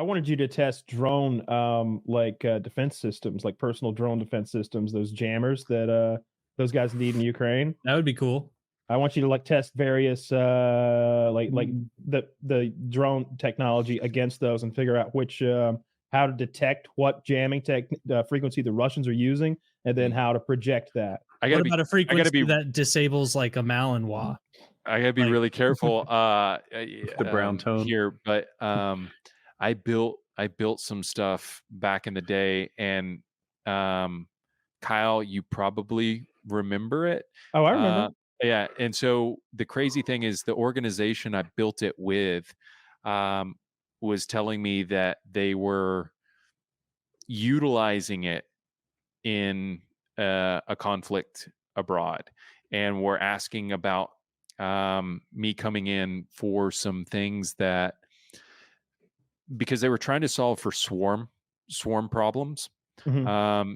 I wanted you to test drone defense systems, like personal drone defense systems, those jammers that those guys need in Ukraine. That would be cool. I want you to test various the drone technology against those and figure out which how to detect what jamming frequency the Russians are using, and then how to project that. What about a frequency that disables like a Malinois? I gotta be really careful the brown tone here, but I built some stuff back in the day, and Kyle, you probably remember it. Oh, I remember. Yeah, and so the crazy thing is the organization I built it with was telling me that they were utilizing it in a conflict abroad, and were asking about me coming in for some things that, because they were trying to solve for swarm problems. Mm-hmm.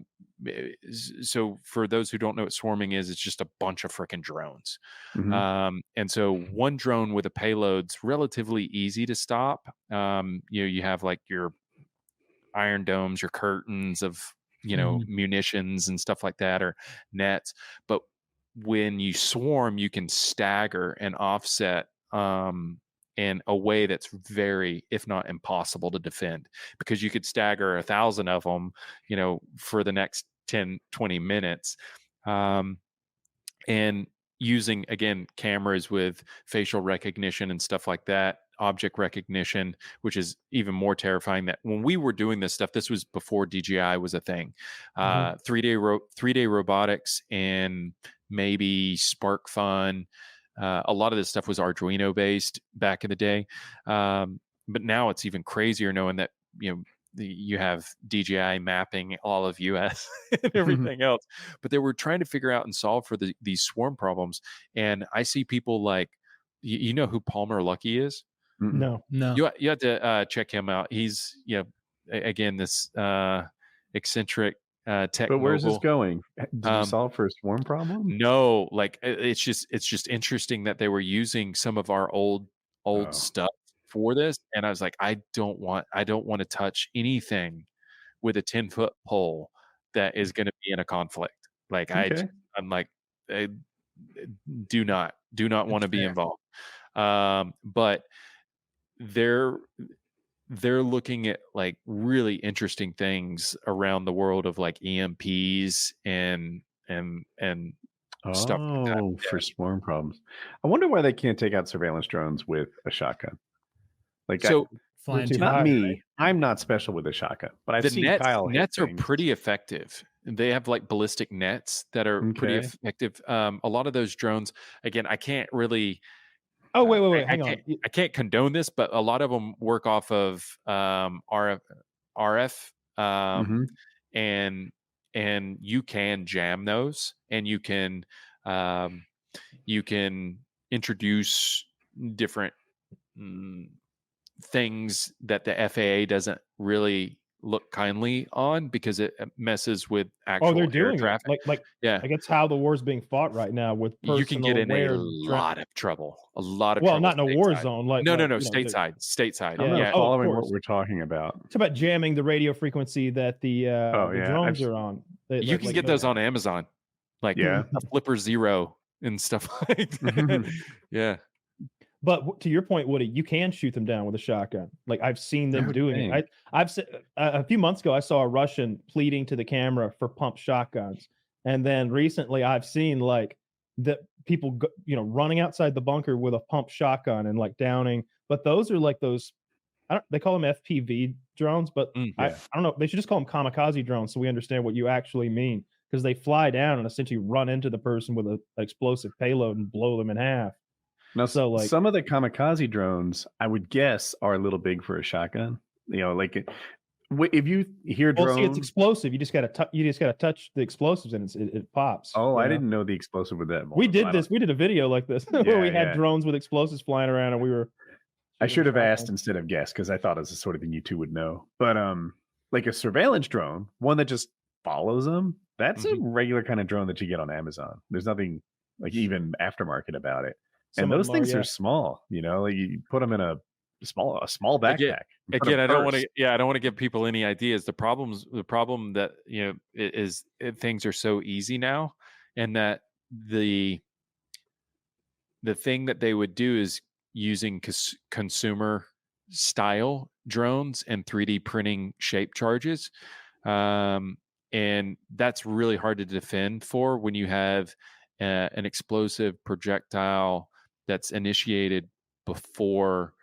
So for those who don't know what swarming is, it's just a bunch of freaking drones. Mm-hmm. And so one drone with a payload's relatively easy to stop. You have like your iron domes, your curtains of, munitions and stuff like that, or nets. But when you swarm, you can stagger and offset in a way that's very, if not impossible, to defend, because you could stagger 1,000 of them, for the next 10, 20 minutes. And using, again, cameras with facial recognition and stuff like that, object recognition, which is even more terrifying. That when we were doing this stuff, this was before DJI was a thing. 3D robotics and maybe Spark Fun. A lot of this stuff was Arduino based back in the day. But now it's even crazier knowing that, you have DJI mapping all of US and everything else. But they were trying to figure out and solve for these swarm problems. And I see people like, you know who Palmer Luckey is? No. You have to check him out. He's, again, this eccentric tech. But where's mogul. this going? Did you solve for a swarm problem? No, it's just interesting that they were using some of our old stuff for this, and I was like, I don't want to touch anything with a 10-foot pole that is going to be in a conflict. Like I'm like, do not want to be involved. But they're looking at like really interesting things around the world of like EMPs and stuff like that. For swarm problems. I wonder why they can't take out surveillance drones with a shotgun. Like, so not me. Right? I'm not special with a shotgun, but I've seen Kyle. Nets are pretty effective. They have like ballistic nets that are pretty effective. A lot of those drones, again, I can't really. Oh, wait, hang on. I can't condone this, but a lot of them work off of RF, and you can jam those, and you can introduce different things that the FAA doesn't really look kindly on, because it messes with actual they're doing air traffic. Like it's how the war's being fought right now with you can get in a lot of trouble. Well, not in a war zone. No, stateside. I'm not following what we're talking about. It's about jamming the radio frequency that the drones are on. You can get those on Amazon, like a Flipper Zero and stuff like that. Yeah. But to your point, Woody, you can shoot them down with a shotgun. Like I've seen them doing it. I've a few months ago, I saw a Russian pleading to the camera for pump shotguns, and then recently I've seen like the people, running outside the bunker with a pump shotgun and like downing. But those are like those. They call them FPV drones, but I don't know. They should just call them kamikaze drones, so we understand what you actually mean, because they fly down and essentially run into the person with an explosive payload and blow them in half. Now, so some of the kamikaze drones, I would guess, are a little big for a shotgun. Like if you hear drones, it's explosive. You just got to touch the explosives and it pops. Oh, I didn't know the explosive with that. We did this. We did a video like this where we had drones with explosives flying around, and we were. I should have asked instead of guessed, because I thought it was the sort of thing you two would know. But like a surveillance drone, one that just follows them, that's a regular kind of drone that you get on Amazon. There's nothing like even aftermarket about it. And those things are small, like you put them in a a small backpack. Again, I don't want to. Yeah, I don't want to give people any ideas. The problem that things are so easy now, and that the thing that they would do is using consumer style drones and 3D printing shape charges. And that's really hard to defend for when you have an explosive projectile that's initiated before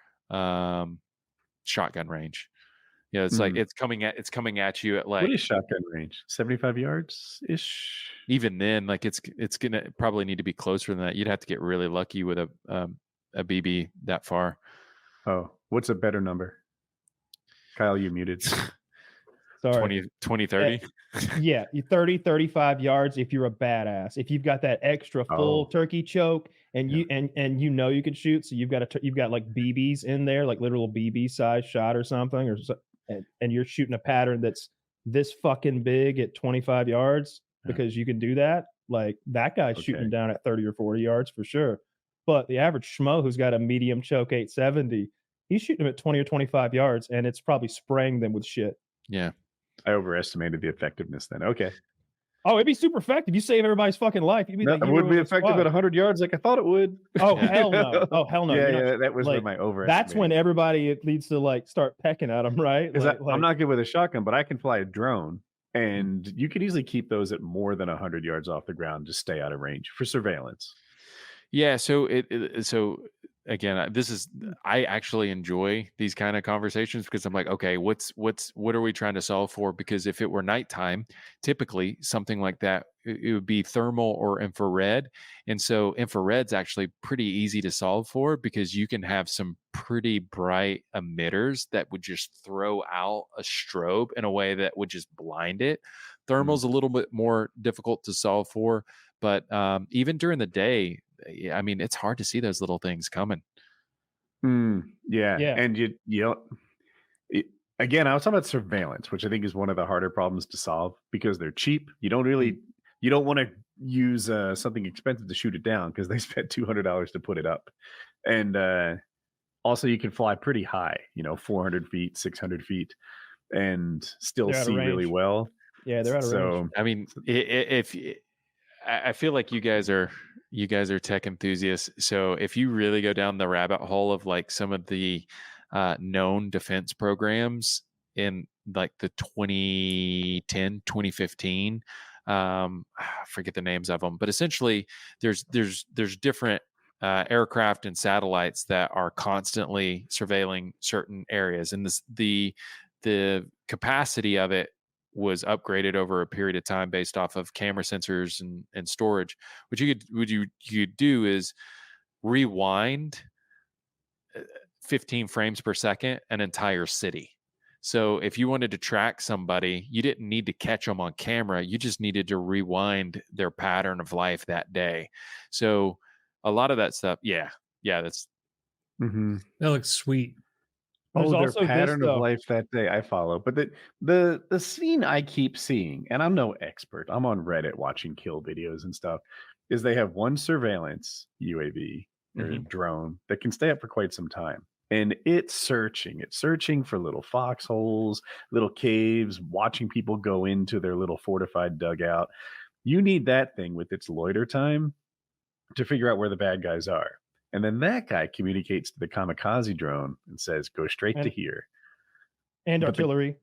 shotgun range. It's like it's coming at you at like, what is shotgun range? 75 yards ish. Even then, like it's gonna probably need to be closer than that. You'd have to get really lucky with a BB that far. Oh, what's a better number? Kyle, you muted. Sorry. 20, 30. Yeah, 30, 35 yards if you're a badass. If you've got that extra full turkey choke and you you know you can shoot, so you've got like BBs in there, like literal BB size shot or something, and you're shooting a pattern that's this fucking big at 25 yards because you can do that. Like that guy's shooting down at 30 or 40 yards for sure. But the average schmo who's got a medium choke 870, he's shooting them at 20 or 25 yards, and it's probably spraying them with shit. Yeah. I overestimated the effectiveness then. Okay. Oh, it'd be super effective. You save everybody's fucking life. You'd be it would be effective at 100 yards like I thought it would. Oh, hell no. Oh, hell no. Yeah, that was my overestimate. That's when everybody needs to like start pecking at them, right? Because I'm not good with a shotgun, but I can fly a drone, and you can easily keep those at more than 100 yards off the ground to stay out of range for surveillance. Yeah. So again, I actually enjoy these kind of conversations because I'm like, okay, what are we trying to solve for? Because if it were nighttime, typically something like that, it would be thermal or infrared. And so infrared's actually pretty easy to solve for because you can have some pretty bright emitters that would just throw out a strobe in a way that would just blind it. Thermal's a little bit more difficult to solve for, but even during the day, I mean, it's hard to see those little things coming. Yeah. And again, I was talking about surveillance, which I think is one of the harder problems to solve because they're cheap. You don't want to use something expensive to shoot it down because they spent $200 to put it up. And also you can fly pretty high, 400 feet, 600 feet, and still see really well. Yeah, they're out of range. I mean, I feel like you guys are tech enthusiasts. So if you really go down the rabbit hole of like some of the known defense programs in like the 2010, 2015, I forget the names of them, but essentially there's different aircraft and satellites that are constantly surveilling certain areas, and the capacity of it was upgraded over a period of time based off of camera sensors and storage. What you could do is rewind 15 frames per second an entire city. So if you wanted to track somebody, you didn't need to catch them on camera. You just needed to rewind their pattern of life that day. So a lot of that stuff, that's that looks sweet. Their pattern of life that day I follow. But the scene I keep seeing, and I'm no expert, I'm on Reddit watching kill videos and stuff, is they have one surveillance UAV or drone that can stay up for quite some time. And it's searching for little foxholes, little caves, watching people go into their little fortified dugout. You need that thing with its loiter time to figure out where the bad guys are. And then that guy communicates to the kamikaze drone and says, go straight to here. And artillery,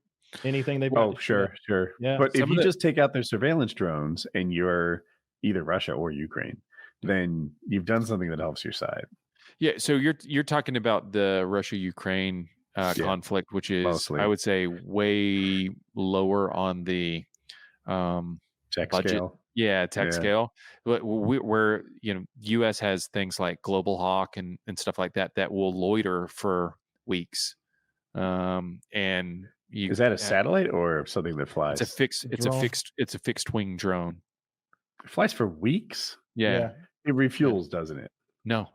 anything they want. Oh, sure. Yeah. But if you just take out their surveillance drones and you're either Russia or Ukraine, then you've done something that helps your side. Yeah. So you're talking about the Russia-Ukraine conflict, which is, mostly, I would say, way lower on the tech budget scale. Yeah, tech scale. Where U.S. has things like Global Hawk and stuff like that will loiter for weeks. And is that a satellite or something that flies? It's a fixed wing drone. It flies for weeks. Yeah. It refuels, doesn't it? No.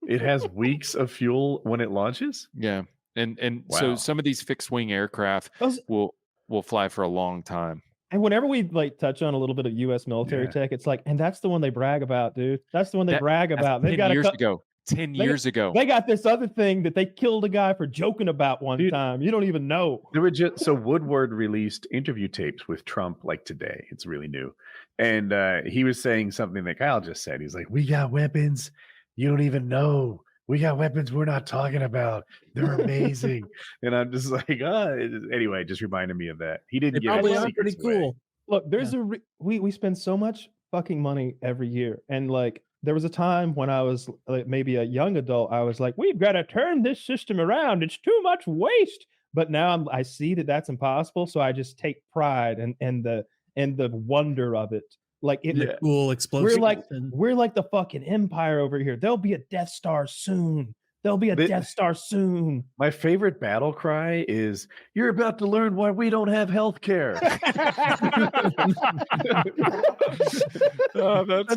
It has weeks of fuel when it launches. Yeah, and so some of these fixed wing aircraft will fly for a long time. And whenever we like touch on a little bit of U.S. military tech, it's like, and that's the one they brag about, dude. That's the one they brag about. They've got years ago. 10 years ago. They got this other thing that they killed a guy for joking about one time. You don't even know. There were so Woodward released interview tapes with Trump like today. It's really new. And he was saying something that Kyle just said. He's like, we got weapons you don't even know. We got weapons we're not talking about. They're amazing. And I'm just like, anyway, it just reminded me of that. He didn't give probably his are pretty secrets away. cool. Look, there's we spend so much fucking money every year. And like, there was a time when I was like maybe a young adult, I was like, we've got to turn this system around. It's too much waste. But now I see that that's impossible. So I just take pride in the wonder of it. Like cool explosion. We're like the fucking empire over here. There'll be a Death Star soon. Death Star soon. My favorite battle cry is, you're about to learn why we don't have health care. That's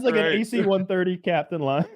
like an AC-130 captain line.